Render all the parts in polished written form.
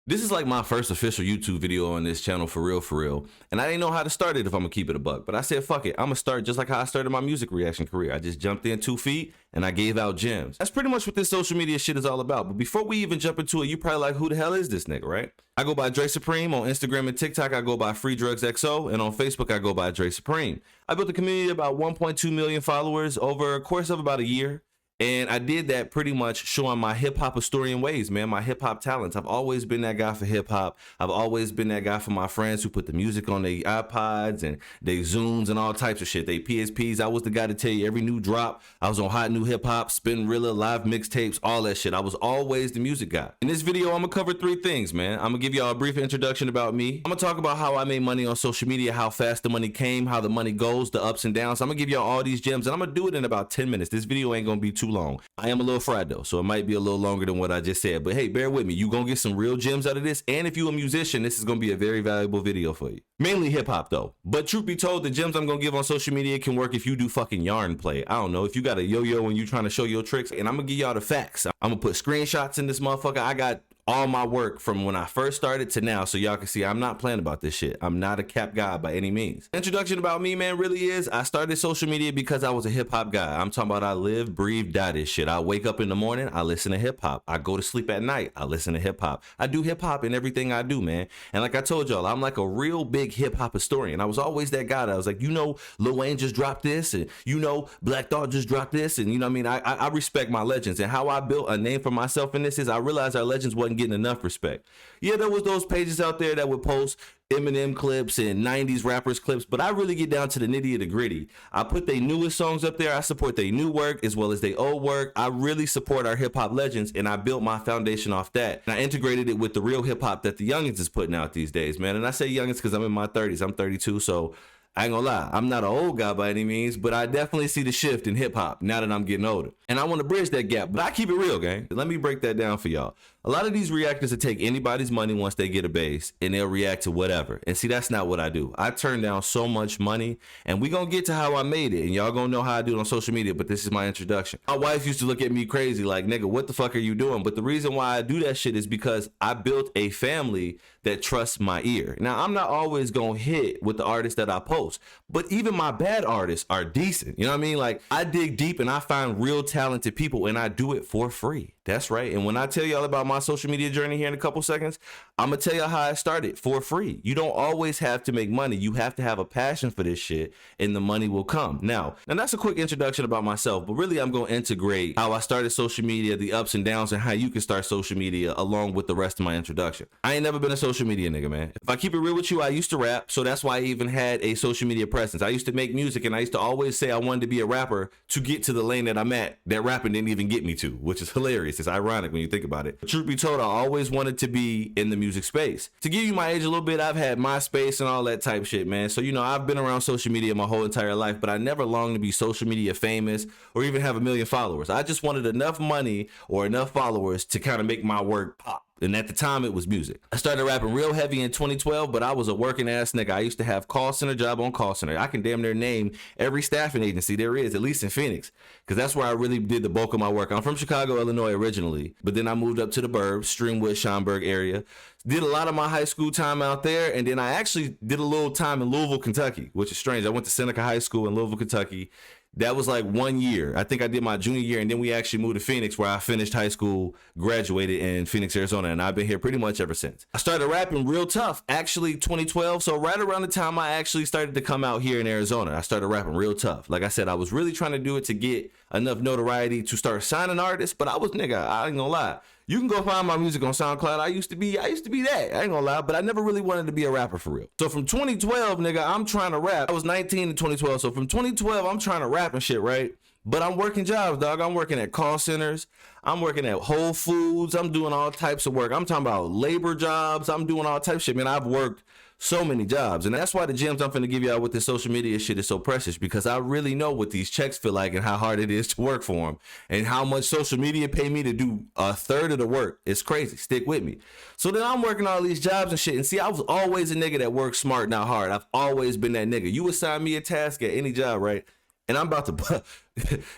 This is like my first official YouTube video on this channel for real. And I didn't know how to start it if I'm gonna keep it a buck. But I said, fuck it, I'm gonna start just like how I started my music reaction career. I just jumped in 2 feet and I gave out gems. That's pretty much what this social media shit is all about. But before we even jump into it, you probably like, who the hell is this nigga, right? I go by Dre Supreme. On Instagram and TikTok, I go by Free Drugs XO. And on Facebook, I go by Dre Supreme. I built a community of about 1.2 million followers over a course of about a year. And I did that pretty much showing my hip-hop historian ways, man, my hip-hop talents. I've always been that guy for hip-hop. I've always been that guy for my friends who put the music on their iPods and their Zooms and all types of shit. They PSPs. I was the guy to tell you every new drop. I was on Hot New Hip-Hop, Spin Rilla, live mixtapes, all that shit. I was always the music guy. In this video, I'm gonna cover 3 things, man. I'm gonna give y'all a brief introduction about me. I'm gonna talk about how I made money on social media, how fast the money came, how the money goes, the ups and downs. I'm gonna give y'all all these gems, and I'm gonna do it in about 10 minutes. This video ain't gonna be too long. I am a little fried though, so it might be a little longer than what I just said, but hey, bear with me. You gonna get some real gems out of this, and if you a musician, this is gonna be a very valuable video for you. Mainly hip hop though, but truth be told, the gems I'm gonna give on social media can work if you do fucking yarn play. I don't know, if you got a yo-yo and you trying to show your tricks, and I'm gonna give y'all the facts. I'm gonna put screenshots in this motherfucker. I got all my work from when I first started to now, so y'all can see I'm not playing about this shit. I'm not a cap guy by any means. Introduction about me, man, really is I started social media because I was a hip hop guy. I'm talking about I live, breathe, die this shit. I wake up in the morning, I listen to hip hop. I go to sleep at night, I listen to hip hop. I do hip hop in everything I do, man. And like I told y'all, I'm like a real big hip hop historian. I was always that guy that I was like, you know, Lil Wayne just dropped this, and you know, Black Thought just dropped this, and you know what I mean? I respect my legends, and how I built a name for myself in this is I realized our legends wasn't getting enough respect. Yeah, there was those pages out there that would post Eminem clips and 90s rappers clips, but I really get down to the nitty of the gritty. I put their newest songs up there. I support their new work as well as their old work. I really support our hip hop legends, and I built my foundation off that. And I integrated it with the real hip hop that the youngins is putting out these days, man. And I say youngins because I'm in my 30s. I'm 32, so I ain't gonna lie, I'm not an old guy by any means, but I definitely see the shift in hip hop now that I'm getting older. And I want to bridge that gap, but I keep it real, gang. Let me break that down for y'all. A lot of these reactors will take anybody's money once they get a base, and they'll react to whatever. And see, that's not what I do. I turn down so much money, and we gonna get to how I made it, and y'all gonna know how I do it on social media, but this is my introduction. My wife used to look at me crazy like, nigga, what the fuck are you doing? But the reason why I do that shit is because I built a family that trusts my ear. Now, I'm not always gonna hit with the artists that I post, but even my bad artists are decent. You know what I mean? Like, I dig deep and I find real talented people, and I do it for free. That's right. And when I tell y'all about my social media journey here in a couple seconds, I'm gonna tell y'all how I started for free. You don't always have to make money. You have to have a passion for this shit, and the money will come. Now that's a quick introduction about myself, but really I'm gonna integrate how I started social media, the ups and downs, and how you can start social media along with the rest of my introduction. I ain't never been a social media nigga, man. If I keep it real with you, I used to rap, so that's why I even had a social media presence. I used to make music, and I used to always say I wanted to be a rapper to get to the lane that I'm at, that rapping didn't even get me to, which is hilarious. It's ironic when you think about it. But truth be told, I always wanted to be in the music space. To give you my age a little bit, I've had MySpace and all that type shit, man. So, you know, I've been around social media my whole entire life, but I never longed to be social media famous or even have 1 million followers. I just wanted enough money or enough followers to kind of make my work pop. And at the time, it was music. I started rapping real heavy in 2012, but I was a working ass nigga. I used to have call center job on call center. I can damn near name every staffing agency there is, at least in Phoenix, because that's where I really did the bulk of my work. I'm from Chicago, Illinois originally, but then I moved up to the burbs, Streamwood, Schaumburg area. Did a lot of my high school time out there, and then I actually did a little time in Louisville, Kentucky, which is strange. I went to Seneca High School in Louisville, Kentucky. That was like 1 year. I think I did my junior year, and then we actually moved to Phoenix, where I finished high school, graduated in Phoenix, Arizona, and I've been here pretty much ever since. I started rapping real tough, actually 2012, so right around the time I actually started to come out here in Arizona, I started rapping real tough. Like I said, I was really trying to do it to get enough notoriety to start signing artists, but I ain't gonna lie. You can go find my music on SoundCloud. I used to be that. I ain't gonna lie, but I never really wanted to be a rapper for real. So from 2012, nigga, I'm trying to rap. I was 19 in 2012. So from 2012, I'm trying to rap and shit, right? But I'm working jobs, dog. I'm working at call centers. I'm working at Whole Foods. I'm doing all types of work. I'm talking about labor jobs. I'm doing all types of shit, man. I've worked so many jobs, and that's why the gems I'm finna give y'all with this social media shit is so precious, because I really know what these checks feel like and how hard it is to work for them, and how much social media pay me to do a third of the work. It's crazy. Stick with me. So then I'm working all these jobs and shit, and see, I was always a nigga that works smart, not hard. I've always been that nigga. You assign me a task at any job, right? and I'm about to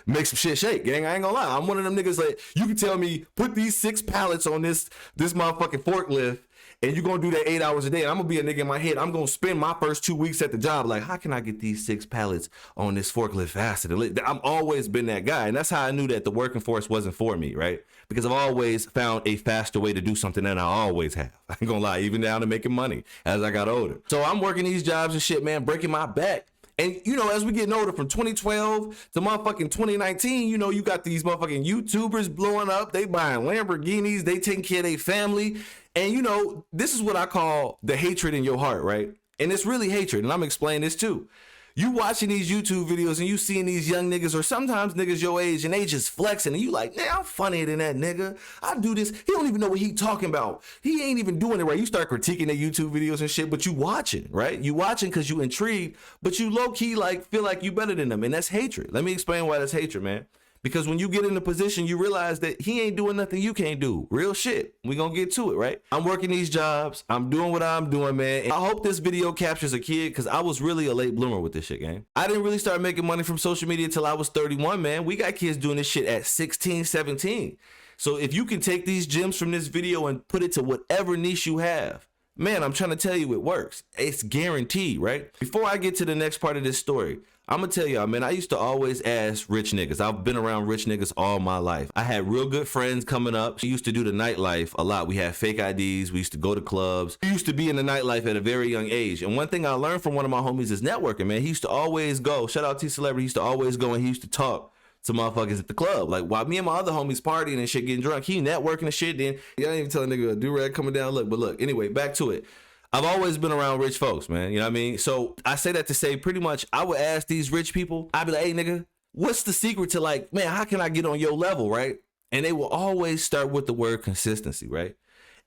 make some shit shake, gang. I ain't gonna lie. I'm one of them niggas like, you can tell me, put these 6 pallets on this motherfucking forklift, and you're gonna do that 8 hours a day. And I'm gonna be a nigga in my head. I'm gonna spend my first 2 weeks at the job like, how can I get these 6 pallets on this forklift faster? I've always been that guy. And that's how I knew that the working force wasn't for me, right? Because I've always found a faster way to do something than I always have. I ain't gonna lie, even down to making money as I got older. So I'm working these jobs and shit, man, breaking my back. And, you know, as we getting older, from 2012 to motherfucking 2019, you know, you got these motherfucking YouTubers blowing up. They buying Lamborghinis. They taking care of their family. And, you know, this is what I call the hatred in your heart, right? And it's really hatred. And I'm explaining this too. You watching these YouTube videos and you seeing these young niggas, or sometimes niggas your age, and they just flexing, and you like, nah, I'm funnier than that nigga. I do this. He don't even know what he talking about. He ain't even doing it right. You start critiquing their YouTube videos and shit, but you watching, right? You watching because you intrigued, but you low key like feel like you better than them, and that's hatred. Let me explain why that's hatred, man. Because when you get in a position, you realize that he ain't doing nothing you can't do. Real shit. We gonna get to it, right? I'm working these jobs. I'm doing what I'm doing, man. And I hope this video captures a kid, because I was really a late bloomer with this shit, gang. I didn't really start making money from social media until I was 31, man. We got kids doing this shit at 16, 17. So if you can take these gems from this video and put it to whatever niche you have, man, I'm trying to tell you it works. It's guaranteed, right? Before I get to the next part of this story, I'm gonna tell y'all, man, I used to always ask rich niggas. I've been around rich niggas all my life. I had real good friends coming up. We used to do the nightlife a lot. We had fake IDs. We used to go to clubs. We used to be in the nightlife at a very young age. And one thing I learned from one of my homies is networking, man. He used to always go, shout out T Celebrity, he used to always go and he used to talk to motherfuckers at the club. Like, while me and my other homies partying and shit, getting drunk, he networking and shit. Then y'all ain't even tell a nigga a do-rag coming down. Look, anyway, back to it. I've always been around rich folks, man. You know what I mean? So I say that to say, pretty much, I would ask these rich people, I'd be like, hey, nigga, what's the secret to, like, man, how can I get on your level, right? And they will always start with the word consistency, right?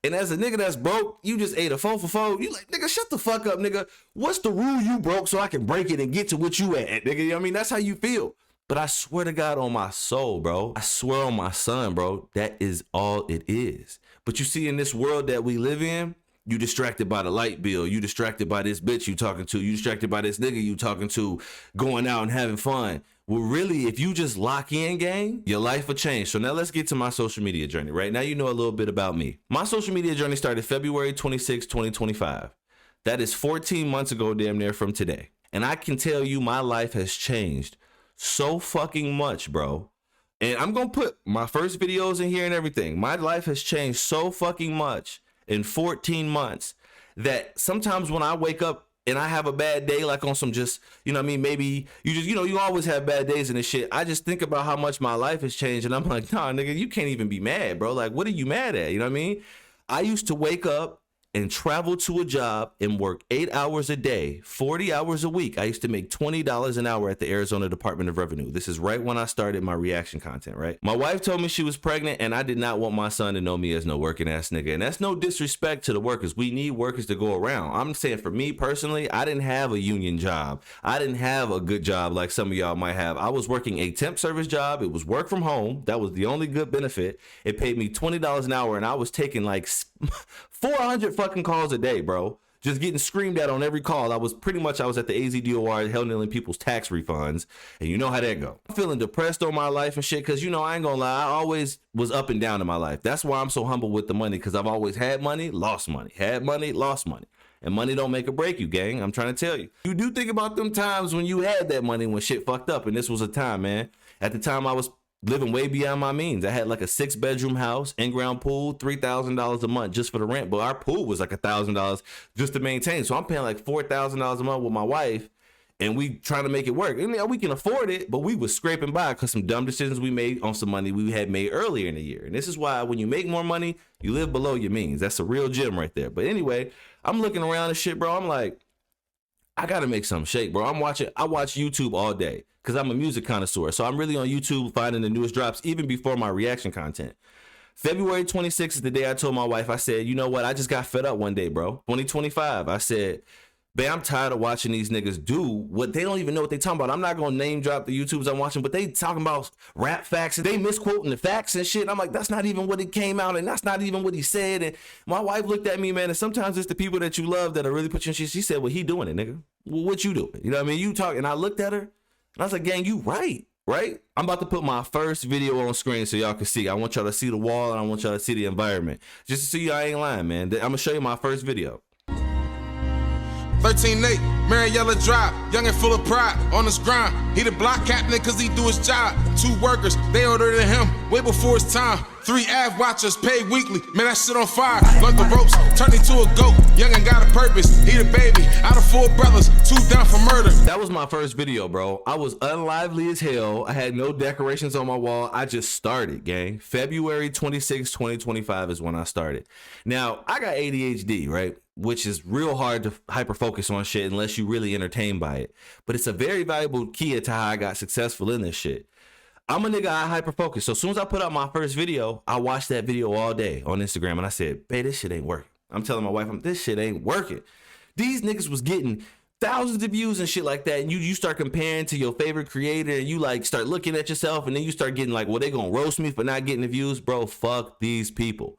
And as a nigga that's broke, you just ate a 4 for 4. You like, nigga, shut the fuck up, nigga. What's the rule you broke so I can break it and get to what you at, nigga? You know what I mean? That's how you feel. But I swear to God on my soul, bro. I swear on my son, bro. That is all it is. But you see, in this world that we live in, you distracted by the light bill. You distracted by this bitch you talking to. You distracted by this nigga you talking to, going out and having fun. Well, really, if you just lock in, gang, your life will change. So now let's get to my social media journey, right? Now you know a little bit about me. My social media journey started February 26, 2025. That is 14 months ago, damn near from today. And I can tell you my life has changed so fucking much, bro. And I'm going to put my first videos in here and everything. My life has changed so fucking much in 14 months that sometimes when I wake up and I have a bad day, like on some just, you know what I mean, maybe you just, you know, you always have bad days and this shit. I just think about how much my life has changed and I'm like, nah, nigga, you can't even be mad, bro. Like, what are you mad at? You know what I mean? I used to wake up and travel to a job and work 8 hours a day, 40 hours a week. I used to make $20 an hour at the Arizona Department of Revenue. This is right when I started my reaction content, right? My wife told me she was pregnant and I did not want my son to know me as no working ass nigga. And that's no disrespect to the workers. We need workers to go around. I'm saying for me personally, I didn't have a union job. I didn't have a good job like some of y'all might have. I was working a temp service job. It was work from home. That was the only good benefit. It paid me $20 an hour and I was taking like 400 fucking calls a day, bro. Just getting screamed at on every call. I was at the AZDOR handling people's tax refunds. And you know how that go. I'm feeling depressed on my life and shit because, you know, I ain't gonna lie. I always was up and down in my life. That's why I'm so humble with the money, because I've always had money, lost money. Had money, lost money. And money don't make or break you, gang. I'm trying to tell you. You do think about them times when you had that money when shit fucked up. And this was a time, man. At the time I was living way beyond my means. I had like a 6-bedroom house, in-ground pool, $3,000 a month just for the rent. But our pool was like $1,000 just to maintain. So I'm paying like $4,000 a month with my wife, and we trying to make it work. And we can afford it, but we was scraping by because some dumb decisions we made on some money we had made earlier in the year. And this is why when you make more money, you live below your means. That's a real gem right there. But anyway, I'm looking around and shit, bro. I'm like, I gotta make something shake, bro. I watch YouTube all day because I'm a music connoisseur. So I'm really on YouTube finding the newest drops even before my reaction content. February 26th is the day I told my wife, I said, you know what? I just got fed up one day, bro. 2025. I said, babe, I'm tired of watching these niggas do what they don't even know what they talking about. I'm not gonna name drop the YouTubers I'm watching, but they talking about rap facts and they misquoting the facts and shit. I'm like, that's not even what it came out and that's not even what he said. And my wife looked at me, man, and sometimes it's the people that you love that are really putting shit. She said, well, he doing it, nigga. Well, what you doing? You know what I mean? You talking. And I looked at her And I was like, gang, you right? I'm about to put my first video on screen so y'all can see. I want y'all to see the wall and I want y'all to see the environment. Just to see I ain't lying, man. I'm gonna show you my first video. 13-8, Mariella Drive, young and full of pride, on his grind. He the block captain cause he do his job. 2 workers, they older than him, way before his time. 3 av watchers, paid weekly, man that shit on fire. Learned the ropes, turned into a goat, young and got a purpose. He the baby, out of 4 brothers, 2 down for murder. That was my first video, bro. I was unlively as hell. I had no decorations on my wall. I just started, gang. February 26, 2025 is when I started. Now, I got ADHD, right? Which is real hard to hyper focus on shit unless you really entertained by it. But it's a very valuable key to how I got successful in this shit. I'm a nigga, I hyper focus. So as soon as I put out my first video, I watched that video all day on Instagram and I said, babe, this shit ain't working. I'm telling my wife, this shit ain't working. These niggas was getting thousands of views and shit like that. And you start comparing to your favorite creator and you like start looking at yourself and then you start getting like, well, they gonna roast me for not getting the views. Bro, fuck these people.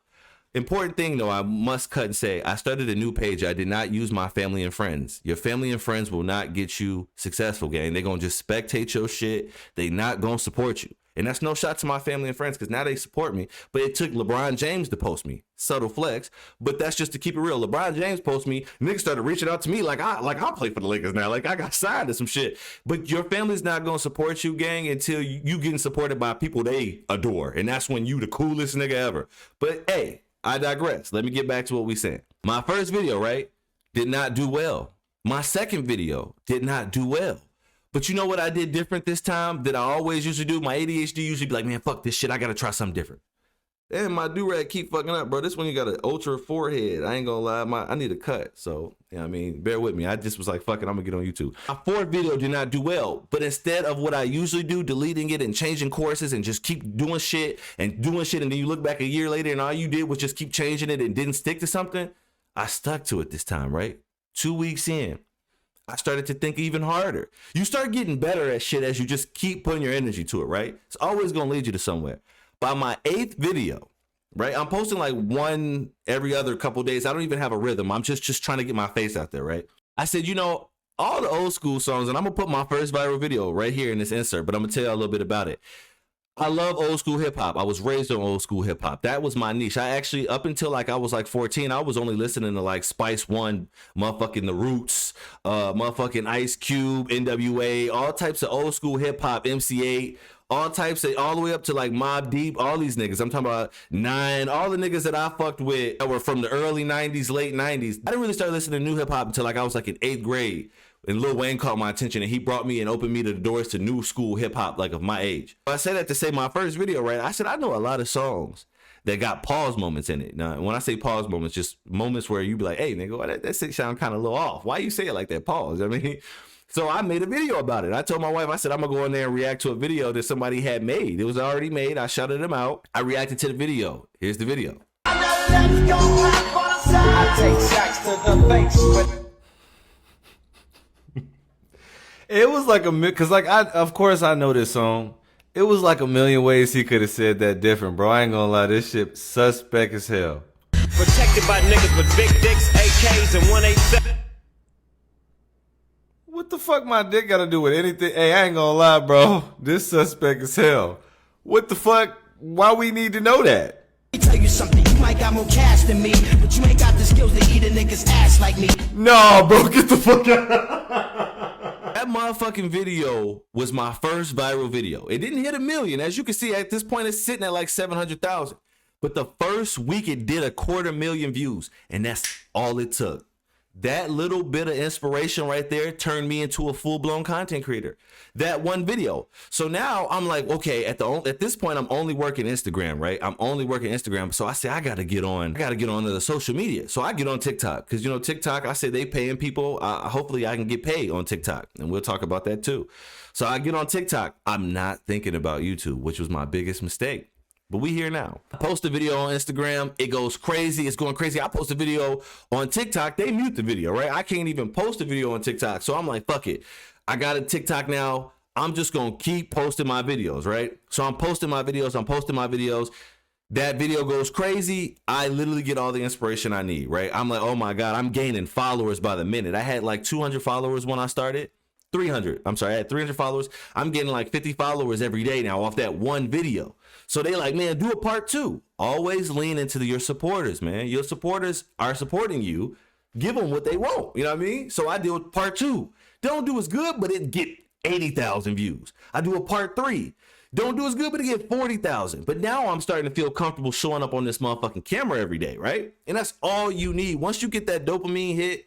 Important thing though, I must cut and say, I started a new page. I did not use my family and friends. Your family and friends will not get you successful, gang. They're going to just spectate your shit. They not going to support you. And that's no shot to my family and friends because now they support me. But it took LeBron James to post me. Subtle flex. But that's just to keep it real. LeBron James post me. Niggas started reaching out to me like I'll play for the Lakers now. Like I got signed to some shit. But your family's not going to support you, gang, until you getting supported by people they adore. And that's when you the coolest nigga ever. But hey, I digress. Let me get back to what we saying. My first video, right, did not do well. My second video did not do well. But you know what I did different this time that I always usually do? My ADHD usually be like, man, fuck this shit. I got to try something different. And my do-rag keep fucking up, bro. This one, you got an ultra forehead. I ain't gonna lie, I need a cut. So, yeah, I mean, bear with me. I just was like, fuck it, I'm gonna get on YouTube. My fourth video did not do well, but instead of what I usually do, deleting it and changing courses and just keep doing shit, and then you look back a year later and all you did was just keep changing it and didn't stick to something, I stuck to it this time, right? 2 weeks in, I started to think even harder. You start getting better at shit as you just keep putting your energy to it, right? It's always gonna lead you to somewhere. By my 8th video, right? I'm posting like one every other couple days. I don't even have a rhythm. I'm just trying to get my face out there, right? I said, you know, all the old school songs, and I'm gonna put my first viral video right here in this insert, but I'm gonna tell you a little bit about it. I love old school hip hop. I was raised on old school hip hop. That was my niche. I actually, up until like I was like 14, I was only listening to like Spice One, motherfucking The Roots, motherfucking Ice Cube, NWA, all types of old school hip hop, MC8, all types of, all the way up to like Mobb Deep, all these niggas. I'm talking about Nine, all the niggas that I fucked with that were from the early 90s, late 90s. I didn't really start listening to new hip hop until like I was like in 8th grade. And Lil Wayne caught my attention and he brought me and opened me the doors to new school hip hop, like of my age. I say that to say my first video, right? I said, I know a lot of songs that got pause moments in it. Now, when I say pause moments, just moments where you be like, hey, nigga, that shit sound kind of a little off. Why you say it like that? Pause. I mean, so I made a video about it. I told my wife, I said, I'm gonna go in there and react to a video that somebody had made. It was already made. I shouted them out. I reacted to the video. Here's the video. I take shots to the face. It was like cause like of course I know this song. It was like a million ways he could have said that different, bro. I ain't gonna lie, this shit suspect as hell. Protected by niggas with big dicks, AKs, and 187. What the fuck my dick gotta do with anything? Hey, I ain't gonna lie, bro. This suspect as hell. What the fuck? Why we need to know that? Let me tell you something, you might got more cash than me, but you ain't got the skills to eat a nigga's ass like me. No, bro, get the fuck out. That motherfucking video was my first viral video. It didn't hit 1 million. As you can see, at this point, it's sitting at like 700,000. But the first week, it did 250,000 views. And that's all it took. That little bit of inspiration right there turned me into a full-blown content creator. That one video. So now I'm like, okay, at this point, I'm only working Instagram, right? I'm only working Instagram. So I say, I gotta get on to the social media. So I get on TikTok. Because, you know, TikTok, I say they paying people. Hopefully I can get paid on TikTok. And we'll talk about that too. So I get on TikTok. I'm not thinking about YouTube, which was my biggest mistake. But we here now. I post a video on Instagram. It goes crazy. It's going crazy. I post a video on TikTok. They mute the video, right? I can't even post a video on TikTok. So I'm like, fuck it. I got a TikTok now. I'm just going to keep posting my videos, right? So I'm posting my videos. That video goes crazy. I literally get all the inspiration I need, right? I'm like, oh my God, I'm gaining followers by the minute. I had like 200 followers when I started. 300. I'm sorry, I had 300 followers. I'm getting like 50 followers every day now off that one video. So they like, man, do a part 2. Always lean into your supporters, man. Your supporters are supporting you. Give them what they want. You know what I mean? So I do part 2. Don't do as good, but it get 80,000 views. I do a part 3. Don't do as good, but it get 40,000. But now I'm starting to feel comfortable showing up on this motherfucking camera every day, right? And that's all you need. Once you get that dopamine hit,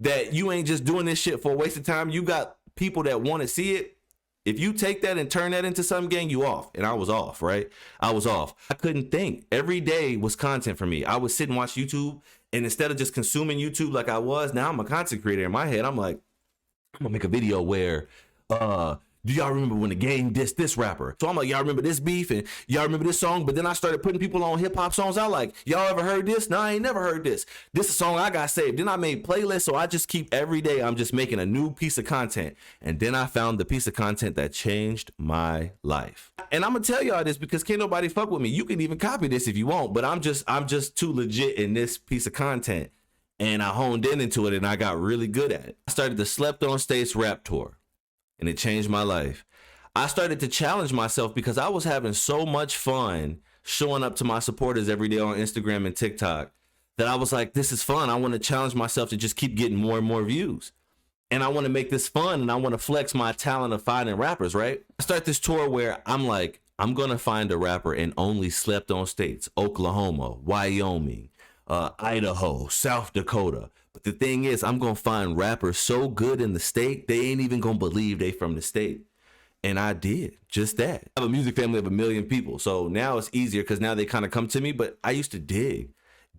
that you ain't just doing this shit for a waste of time, you got people that want to see it. If you take that and turn that into something, gang, you off. And I was off, right? I was off. I couldn't think. Every day was content for me. I would sit and watch YouTube, and instead of just consuming YouTube like I was, now I'm a content creator. In my head, I'm like, I'm gonna make a video where, do y'all remember when the game dissed this rapper? So I'm like, y'all remember this beef and y'all remember this song? But then I started putting people on hip hop songs. I like, y'all ever heard this? No, I ain't never heard this. This is a song I got saved. Then I made playlists. So I just keep every day, I'm just making a new piece of content. And then I found the piece of content that changed my life. And I'm gonna tell y'all this because can't nobody fuck with me. You can even copy this if you want, but I'm just too legit in this piece of content. And I honed into it and I got really good at it. I started the Slept on Stage rap tour. And it changed my life. I started to challenge myself because I was having so much fun showing up to my supporters every day on Instagram and TikTok that I was like, this is fun. I want to challenge myself to just keep getting more and more views. And I want to make this fun and I want to flex my talent of finding rappers, right? I start this tour where I'm like, I'm going to find a rapper in only slept on states, Oklahoma, Wyoming, Idaho, South Dakota. But the thing is, I'm going to find rappers so good in the state, they ain't even going to believe they from the state. And I did just that. I have a music family of 1 million people. So now it's easier because now they kind of come to me. But I used to dig.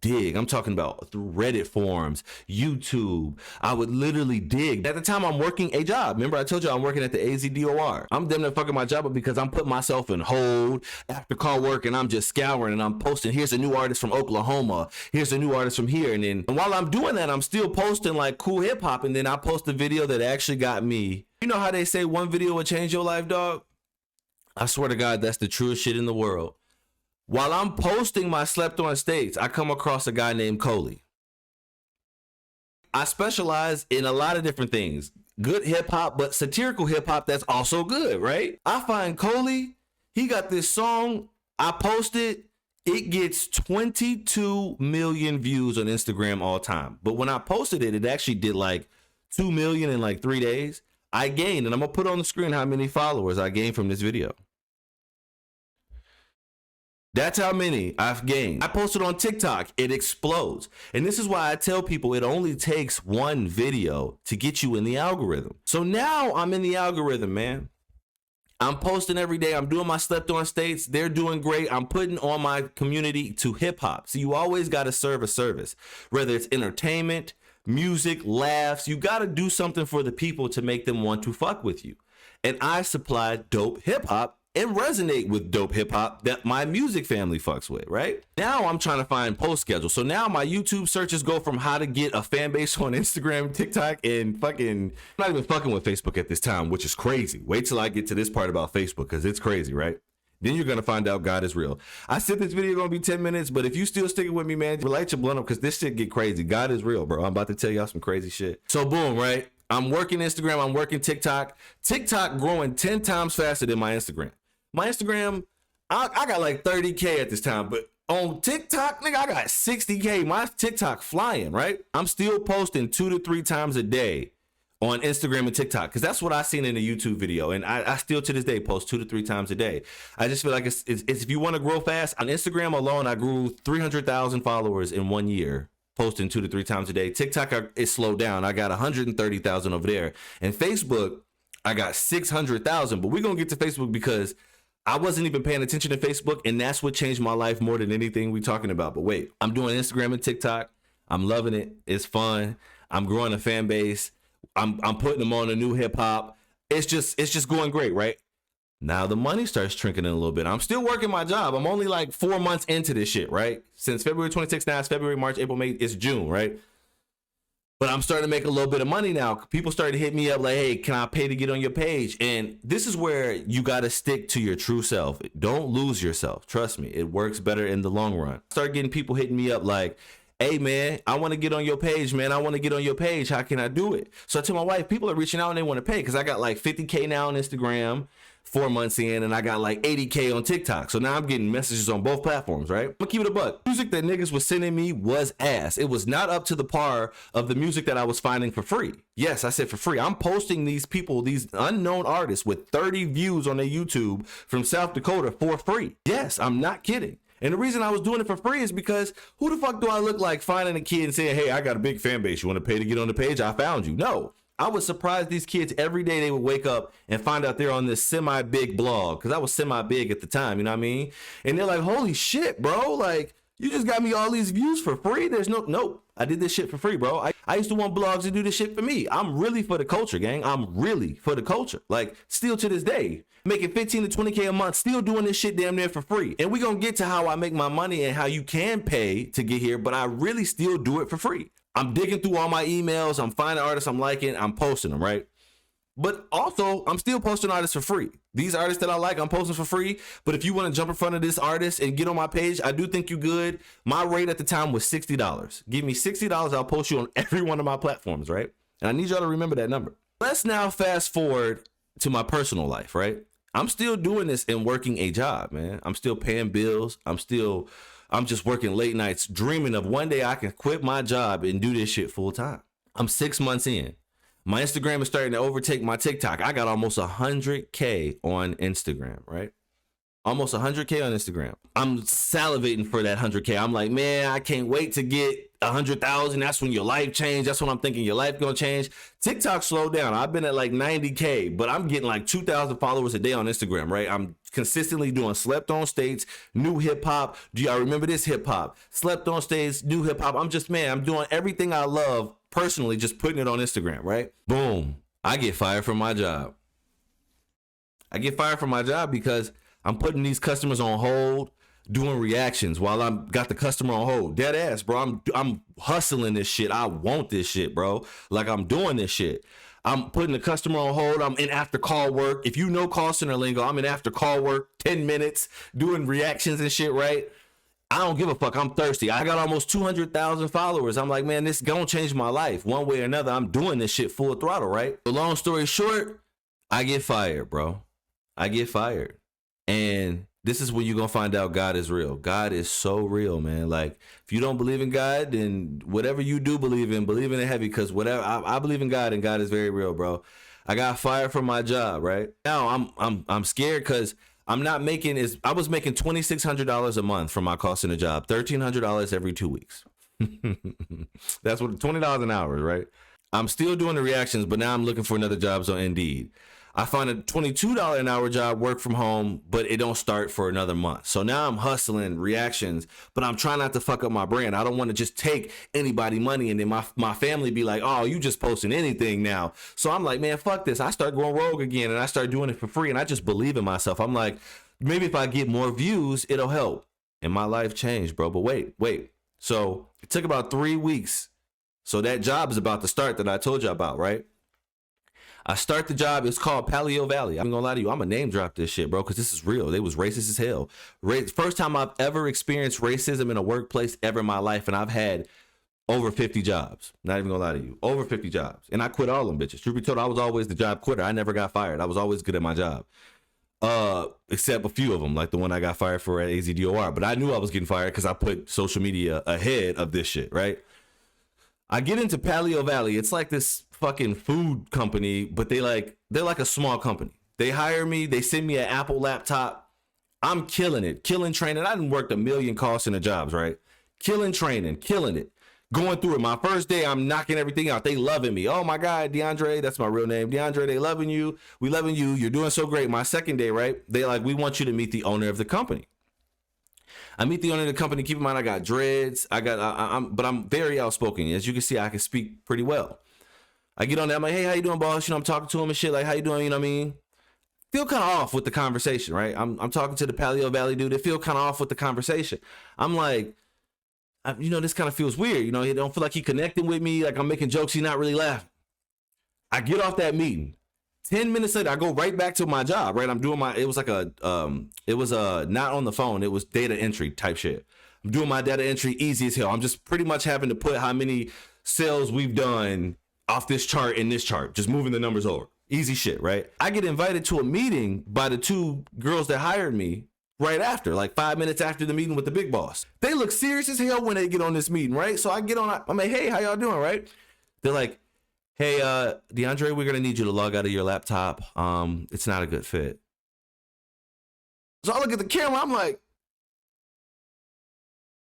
I'm talking about through Reddit forums, YouTube. I would literally dig. At the time, I'm working a job. Remember, I told you I'm working at the AZDOR. I'm damn near fucking my job up because I'm putting myself in hold after call work and I'm just scouring and I'm posting, here's a new artist from Oklahoma. Here's a new artist from here. And while I'm doing that, I'm still posting like cool hip hop. And then I post a video that actually got me. You know how they say one video will change your life, dog? I swear to God, that's the truest shit in the world. While I'm posting my Slept on States, I come across a guy named Coley. I specialize in a lot of different things. Good hip hop, but satirical hip hop that's also good, right? I find Coley, he got this song, I posted, it gets 22 million views on Instagram all time. But when I posted it, it actually did like 2 million in like 3 days. I gained, and I'm gonna put on the screen how many followers I gained from this video. That's how many I've gained. I posted on TikTok, it explodes. And this is why I tell people it only takes one video to get you in the algorithm. So now I'm in the algorithm, man. I'm posting every day. I'm doing my Slept on States. They're doing great. I'm putting on my community to hip hop. So you always got to serve a service, whether it's entertainment, music, laughs. You got to do something for the people to make them want to fuck with you. And I supply dope hip hop and resonate with dope hip hop that my music family fucks with, right? Now I'm trying to find post schedule. So now my YouTube searches go from how to get a fan base on Instagram, TikTok, and I'm not even fucking with Facebook at this time, which is crazy. Wait till I get to this part about Facebook because it's crazy, right? Then you're going to find out God is real. I said this video going to be 10 minutes, but if you still sticking with me, man, light your blunt up because this shit get crazy. God is real, bro. I'm about to tell y'all some crazy shit. So boom, right? I'm working Instagram. I'm working TikTok. TikTok growing 10 times faster than my Instagram. My Instagram, I got like 30K at this time, but on TikTok, nigga, I got 60K. My TikTok flying, right? I'm still posting 2 to 3 times a day on Instagram and TikTok because that's what I seen in a YouTube video. And I still to this day post 2 to 3 times a day. I just feel like it's if you want to grow fast, on Instagram alone, I grew 300,000 followers in 1 year. Posting 2 to 3 times a day. TikTok is slowed down. I got 130,000 over there. And Facebook, I got 600,000. But we're going to get to Facebook because I wasn't even paying attention to Facebook, and that's what changed my life more than anything we're talking about. But wait, I'm doing Instagram and TikTok. I'm loving it. It's fun. I'm growing a fan base. I'm putting them on a new hip hop. It's just going great, right? Now the money starts trickling in a little bit. I'm still working my job. I'm only like 4 months into this shit, right? Since February 26th, now it's February, March, April, May, it's June, right? But I'm starting to make a little bit of money now. People started to hit me up like, hey, can I pay to get on your page? And this is where you got to stick to your true self. Don't lose yourself. Trust me, it works better in the long run. Start getting people hitting me up like, hey man, I want to get on your page, man. I want to get on your page. How can I do it? So I tell my wife, people are reaching out and they want to pay because I got like 50K now on Instagram 4 months in, and I got like 80K on TikTok. So now I'm getting messages on both platforms, right? I'm gonna keep it a buck. Music that niggas was sending me was ass. It was not up to the par of the music that I was finding for free. Yes, I said for free. I'm posting these people, these unknown artists with 30 views on their YouTube from South Dakota for free. Yes, I'm not kidding. And the reason I was doing it for free is because who the fuck do I look like finding a kid and saying, hey, I got a big fan base. You want to pay to get on the page? I found you. No. I would surprise these kids every day. They would wake up and find out they're on this semi-big blog, because I was semi-big at the time, you know what I mean? And they're like, holy shit, bro. Like, you just got me all these views for free? There's nope. I did this shit for free, bro. I used to want blogs to do this shit for me. I'm really for the culture, gang. I'm really for the culture. Like, still to this day, making 15 to 20K a month, still doing this shit damn near for free. And we're going to get to how I make my money and how you can pay to get here, but I really still do it for free. I'm digging through all my emails. I'm finding artists I'm liking. I'm posting them, right? But also, I'm still posting artists for free. These artists that I like, I'm posting for free. But if you want to jump in front of this artist and get on my page, I do think you good. My rate at the time was $60. Give me $60, I'll post you on every one of my platforms, right? And I need y'all to remember that number. Let's now fast forward to my personal life, right? I'm still doing this and working a job, man. I'm still paying bills. I'm just working late nights, dreaming of one day I can quit my job and do this shit full time. I'm 6 months in. My Instagram is starting to overtake my TikTok. I got almost 100K on Instagram, right? Almost 100K on Instagram. I'm salivating for that 100K. I'm like, man, I can't wait to get 100,000. That's when your life changed. That's when I'm thinking your life gonna change. TikTok slowed down. I've been at like 90K, but I'm getting like 2,000 followers a day on Instagram, right? I'm consistently doing slept on stage, new hip hop. Do y'all remember this hip hop? Slept on stage, new hip hop. I'm doing everything I love personally, just putting it on Instagram, right? Boom. I get fired from my job. I get fired from my job because I'm putting these customers on hold, doing reactions while I'm got the customer on hold. Dead ass, bro. I'm hustling this shit. I want this shit, bro. Like, I'm doing this shit. I'm putting the customer on hold. I'm in after call work. If you know call center lingo, I'm in after call work, 10 minutes, doing reactions and shit, right? I don't give a fuck. I'm thirsty. I got almost 200,000 followers. I'm like, man, this gonna change my life one way or another. I'm doing this shit full throttle, right? The long story short, I get fired, bro. I get fired. And this is when you're going to find out God is real. God is so real, man. Like, if you don't believe in God, then whatever you do believe in it heavy, because whatever I believe in God, and God is very real, bro. I got fired from my job, right? Now I'm scared because I'm not making I was making $2,600 a month from my call center job, $1,300 every 2 weeks. That's what $20 an hour, right? I'm still doing the reactions, but now I'm looking for another jobs on Indeed. I find a $22 an hour job, work from home, but it don't start for another month. So now I'm hustling reactions, but I'm trying not to fuck up my brand. I don't want to just take anybody money and then my family be like, oh, you just posting anything now. So I'm like, man, fuck this. I start going rogue again and I start doing it for free. And I just believe in myself. I'm like, maybe if I get more views, it'll help. And my life changed, bro. But wait. So it took about 3 weeks. So that job is about to start that I told you about, right? I start the job. It's called Paleo Valley. I'm gonna lie to you. I'm gonna name drop this shit, bro, because this is real. They was racist as hell. First time I've ever experienced racism in a workplace ever in my life, and I've had over 50 jobs. Not even gonna lie to you. Over 50 jobs. And I quit all them bitches. Truth be told, I was always the job quitter. I never got fired. I was always good at my job. Except a few of them, like the one I got fired for at AZDOR. But I knew I was getting fired because I put social media ahead of this shit, right? I get into Paleo Valley. It's like this fucking food company, but they're like a small company. They hire me. They send me an Apple laptop. I'm killing it. Killing training. I done worked a million call center jobs, right? Killing training. Killing it. Going through it. My first day, I'm knocking everything out. They loving me. Oh my God, DeAndre. That's my real name. DeAndre, they loving you. We loving you. You're doing so great. My second day, right? They like, we want you to meet the owner of the company. I meet the owner of the company. Keep in mind, I got dreads. But I'm very outspoken. As you can see, I can speak pretty well. I get on there. I'm like, hey, how you doing, boss? You know, I'm talking to him and shit. Like, how you doing? You know what I mean? Feel kind of off with the conversation, right? I'm talking to the Paleo Valley dude. They feel kind of off with the conversation. I'm like, this kind of feels weird. You know, he don't feel like he connecting with me. Like I'm making jokes. He's not really laughing. I get off that meeting. 10 minutes later, I go right back to my job, right? I'm doing it was like not on the phone. It was data entry type shit. I'm doing my data entry easy as hell. I'm just pretty much having to put how many sales we've done off this chart in this chart, just moving the numbers over. Easy shit, right? I get invited to a meeting by the two girls that hired me right after, like 5 minutes after the meeting with the big boss. They look serious as hell when they get on this meeting, right? So I get on, I'm like, hey, how y'all doing, right? They're like, hey, DeAndre, we're gonna need you to log out of your laptop. It's not a good fit. So I look at the camera, I'm like,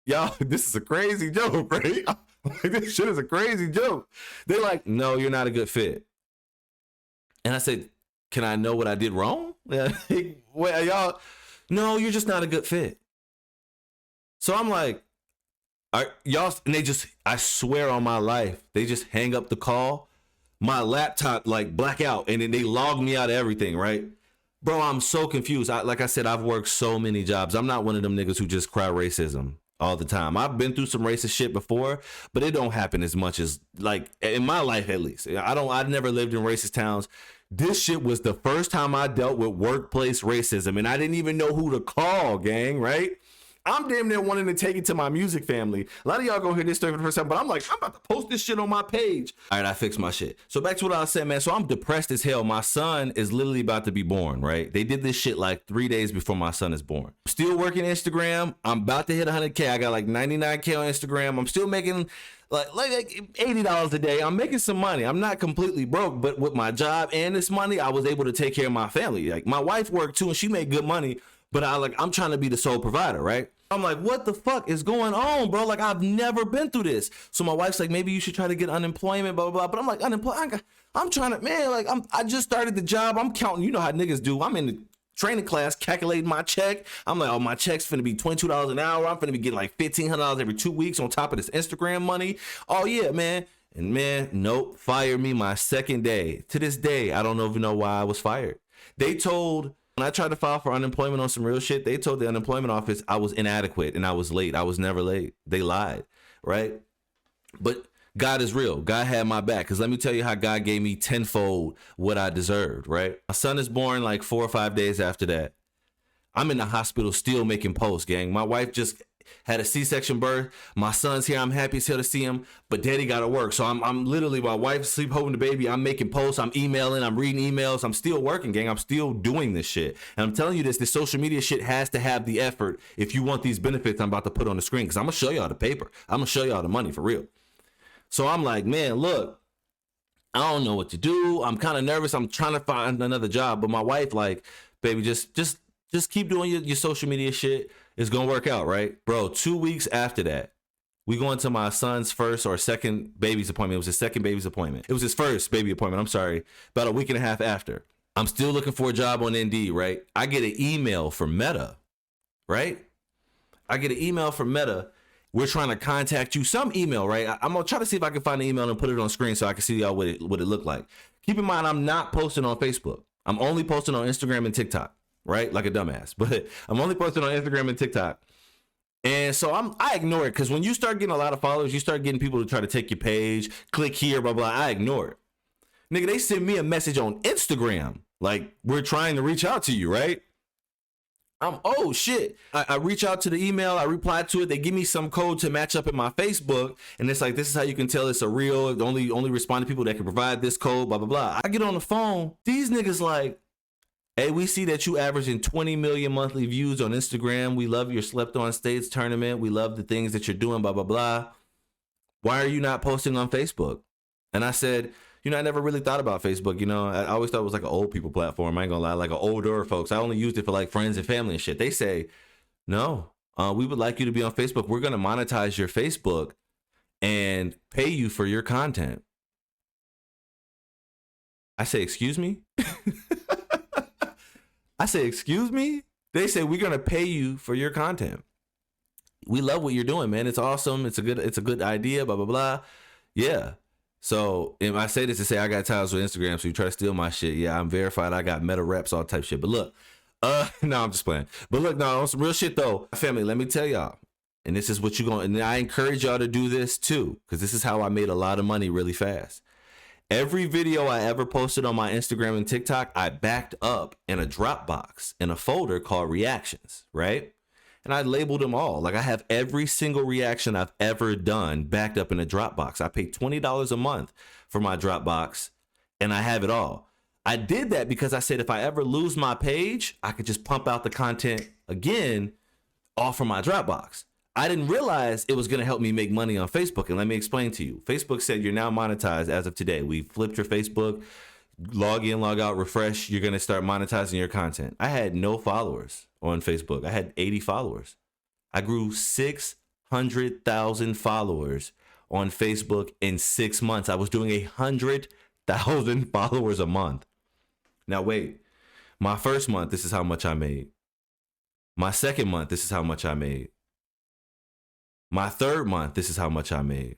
y'all, this is a crazy joke, right? Like, this shit is a crazy joke. They're like, no, you're not a good fit. And I said, can I know what I did wrong? Well, y'all, no, you're just not a good fit. So I'm like, all right, y'all, and they just, I swear on my life, they just hang up the call. My laptop like black out, and then they log me out of everything, right? Bro, I'm so confused. Like I said, I've worked so many jobs. I'm not one of them niggas who just cry racism all the time. I've been through some racist shit before, but it don't happen as much as, like, in my life at least. I've never lived in racist towns. This shit was the first time I dealt with workplace racism, and I didn't even know who to call, gang, right? I'm damn near wanting to take it to my music family. A lot of y'all gonna hear this story for the first time, but I'm like, I'm about to post this shit on my page. All right, I fixed my shit. So back to what I was saying, man. So I'm depressed as hell. My son is literally about to be born, right? They did this shit like 3 days before my son is born. Still working Instagram. I'm about to hit 100K. I got like 99K on Instagram. I'm still making like $80 a day. I'm making some money. I'm not completely broke, but with my job and this money, I was able to take care of my family. Like, my wife worked too, and she made good money. But I'm trying to be the sole provider, right? I'm like, what the fuck is going on, bro? Like, I've never been through this. So my wife's like, maybe you should try to get unemployment, blah, blah, blah. But I'm like, unemployment? I'm trying to, man, like, I just started the job. I'm counting, you know how niggas do. I'm in the training class, calculating my check. I'm like, oh, my check's finna be $22 an hour. I'm finna be getting like $1,500 every 2 weeks on top of this Instagram money. Oh, yeah, man. And man, nope, fired me my second day. To this day, I don't even know why I was fired. They told... When I tried to file for unemployment on some real shit, they told the unemployment office I was inadequate and I was late. I was never late. They lied, right? But God is real. God had my back. Because let me tell you how God gave me tenfold what I deserved, right? My son is born like 4 or 5 days after that. I'm in the hospital still making posts, gang. My wife just had a C-section birth. My son's here. I'm happy as hell to see him, but daddy got to work. So I'm literally, my wife's sleep holding the baby. I'm making posts. I'm emailing. I'm reading emails. I'm still working, gang. I'm still doing this shit. And I'm telling you this social media shit has to have the effort if you want these benefits I'm about to put on the screen, because I'm going to show y'all the paper. I'm going to show y'all the money for real. So I'm like, man, look, I don't know what to do. I'm kind of nervous. I'm trying to find another job. But my wife, like, baby, just keep doing your social media shit. It's going to work out, right? Bro, 2 weeks after that, we go into my son's first or second baby's appointment. It was his second baby's appointment. It was his first baby appointment. I'm sorry. About a week and a half after. I'm still looking for a job on Indeed, right? I get an email from Meta, right? I get an email from Meta. We're trying to contact you. Some email, right? I'm going to try to see if I can find an email and put it on screen so I can see y'all what it looked like. Keep in mind, I'm not posting on Facebook. I'm only posting on Instagram and TikTok. Right? Like a dumbass. But I'm only posting on Instagram and TikTok. And so I ignore it, because when you start getting a lot of followers, you start getting people to try to take your page, click here, blah, blah. I ignore it. Nigga, they send me a message on Instagram. Like, we're trying to reach out to you, right? Oh, shit. I reach out to the email. I reply to it. They give me some code to match up in my Facebook. And it's like, this is how you can tell it's a real, only respond to people that can provide this code, blah, blah, blah. I get on the phone. These niggas like, hey, we see that you averaging 20 million monthly views on Instagram. We love your Slept On Stage tournament. We love the things that you're doing, blah, blah, blah. Why are you not posting on Facebook? And I said, I never really thought about Facebook. I always thought it was like an old people platform. I ain't gonna lie, like an older folks. I only used it for like friends and family and shit. They say, no, we would like you to be on Facebook. We're going to monetize your Facebook and pay you for your content. I say, excuse me? I say, excuse me? They say, we're going to pay you for your content. We love what you're doing, man. It's awesome. It's a good idea, blah, blah, blah. Yeah. So if I say this to say I got ties with Instagram, so you try to steal my shit. Yeah, I'm verified. I got meta reps, all type shit. But look, no, I'm just playing. But look, no, on some real shit though, family, let me tell y'all. And this is what you're going, and I encourage y'all to do this too, because this is how I made a lot of money really fast. Every video I ever posted on my Instagram and TikTok, I backed up in a Dropbox in a folder called reactions, right? and I labeled them all. Like I have every single reaction I've ever done backed up in a Dropbox. I pay $20 a month for my Dropbox, and I have it all. I did that because I said if I ever lose my page, I could just pump out the content again off from my Dropbox. I didn't realize it was going to help me make money on Facebook. And let me explain to you. Facebook said you're now monetized as of today. We flipped your Facebook, log in, log out, refresh. You're going to start monetizing your content. I had no followers on Facebook. I had 80 followers. I grew 600,000 followers on Facebook in 6 months. I was doing 100,000 followers a month. Now, wait, my first month, this is how much I made. My second month, this is how much I made. My third month, this is how much I made.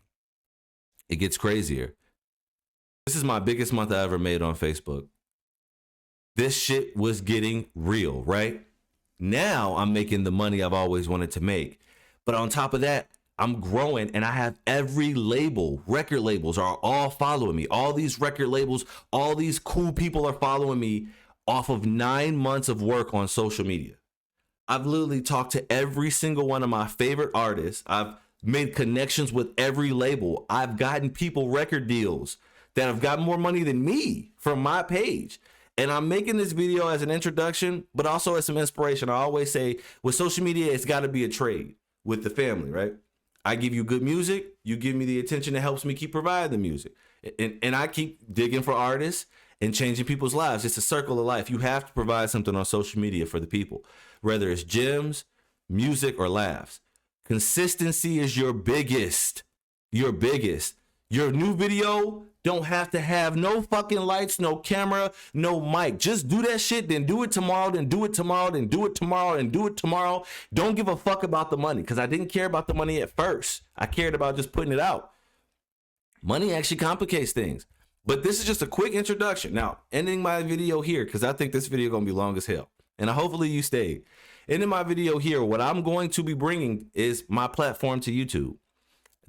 It gets crazier. This is my biggest month I ever made on Facebook. This shit was getting real, right? Now I'm making the money I've always wanted to make. But on top of that, I'm growing and I have every label, record labels are all following me. All these record labels, all these cool people are following me off of 9 months of work on social media. I've literally talked to every single one of my favorite artists. I've made connections with every label. I've gotten people record deals that have got more money than me from my page. And I'm making this video as an introduction, but also as some inspiration. I always say with social media, it's got to be a trade with the family, right? I give you good music. You give me the attention that helps me keep providing the music. And I keep digging for artists and changing people's lives. It's a circle of life. You have to provide something on social media for the people, whether it's gems, music, or laughs. Consistency is your biggest. Your new video don't have to have no fucking lights, no camera, no mic. Just do that shit, then do it tomorrow, then do it tomorrow, then do it tomorrow, and do it tomorrow. Don't give a fuck about the money, because I didn't care about the money at first. I cared about just putting it out. Money actually complicates things. But this is just a quick introduction. Now, ending my video here, because I think this video gonna be long as hell. And hopefully you stayed. Ending my video here, what I'm going to be bringing is my platform to YouTube.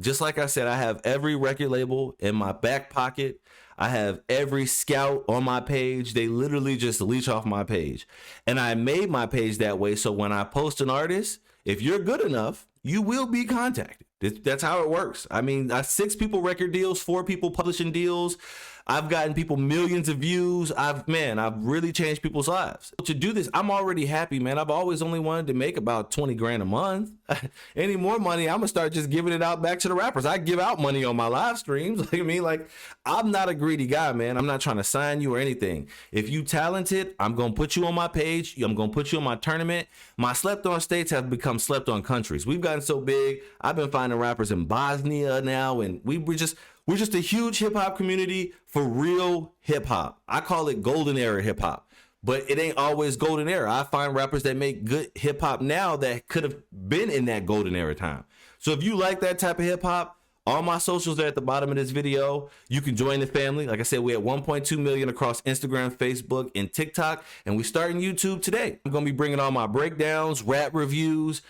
Just like I said, I have every record label in my back pocket. I have every scout on my page. They literally just leech off my page. And I made my page that way so when I post an artist, if you're good enough, you will be contacted. That's how it works. I mean, 6 people record deals, 4 people publishing deals. I've gotten people millions of views. I've really changed people's lives. To do this, I'm already happy, man. I've always only wanted to make about 20 grand a month. Any more money, I'm gonna start just giving it out back to the rappers. I give out money on my live streams. I'm not a greedy guy, man. I'm not trying to sign you or anything. If you talented, I'm gonna put you on my page. I'm gonna put you on my tournament. My slept on states have become slept on countries. We've gotten so big. I've been finding rappers in Bosnia now, and we're just a huge hip hop community for real hip hop. I call it golden era hip hop, but it ain't always golden era. I find rappers that make good hip hop now that could have been in that golden era time. So if you like that type of hip hop, all my socials are at the bottom of this video. You can join the family. Like I said, we had 1.2 million across Instagram, Facebook, and TikTok, and we starting YouTube today. I'm gonna be bringing all my breakdowns, rap reviews,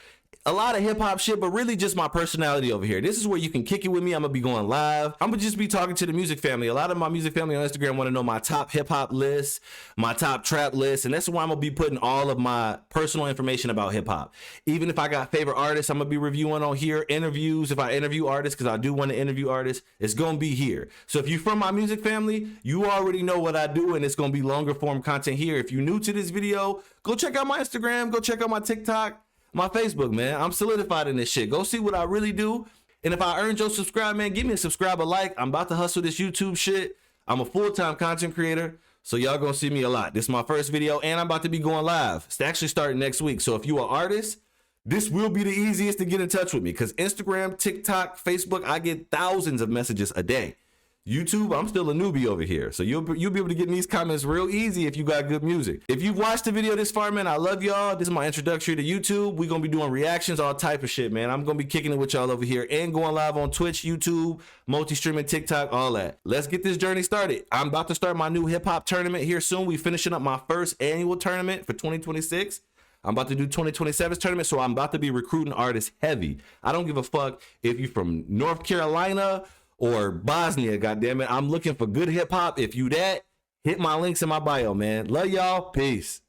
a lot of hip hop shit, but really just my personality over here. This is where you can kick it with me. I'm gonna be going live. I'm gonna just be talking to the music family. A lot of my music family on Instagram want to know my top hip hop list, my top trap list, and that's why I'm gonna be putting all of my personal information about hip hop. Even if I got favorite artists, I'm gonna be reviewing on here. Interviews, if I interview artists, because I do want to interview artists, it's gonna be here. So if you're from my music family, you already know what I do, and it's gonna be longer form content here. If you're new to this video, go check out my Instagram, go check out my TikTok, my Facebook, man. I'm solidified in this shit. Go see what I really do. And if I earned your subscribe, man, give me a subscribe, a like. I'm about to hustle this YouTube shit. I'm a full-time content creator, so y'all gonna see me a lot. This is my first video, and I'm about to be going live. It's actually starting next week. So if you are an artist, this will be the easiest to get in touch with me, because Instagram, TikTok, Facebook, I get thousands of messages a day. YouTube, I'm still a newbie over here, so you'll be able to get in these comments real easy if you got good music. If you've watched the video this far, man, I love y'all. This is my introductory to YouTube. We're gonna be doing reactions, all type of shit, man. I'm gonna be kicking it with y'all over here and going live on Twitch, YouTube, multi-streaming, TikTok, all that. Let's get this journey started. I'm about to start my new hip-hop tournament here soon. We finishing up my first annual tournament for 2026. I'm about to do 2027's tournament, so I'm about to be recruiting artists heavy. I don't give a fuck if you're from North Carolina or Bosnia, goddammit. I'm looking for good hip hop. If you that, hit my links in my bio, man. Love y'all. Peace.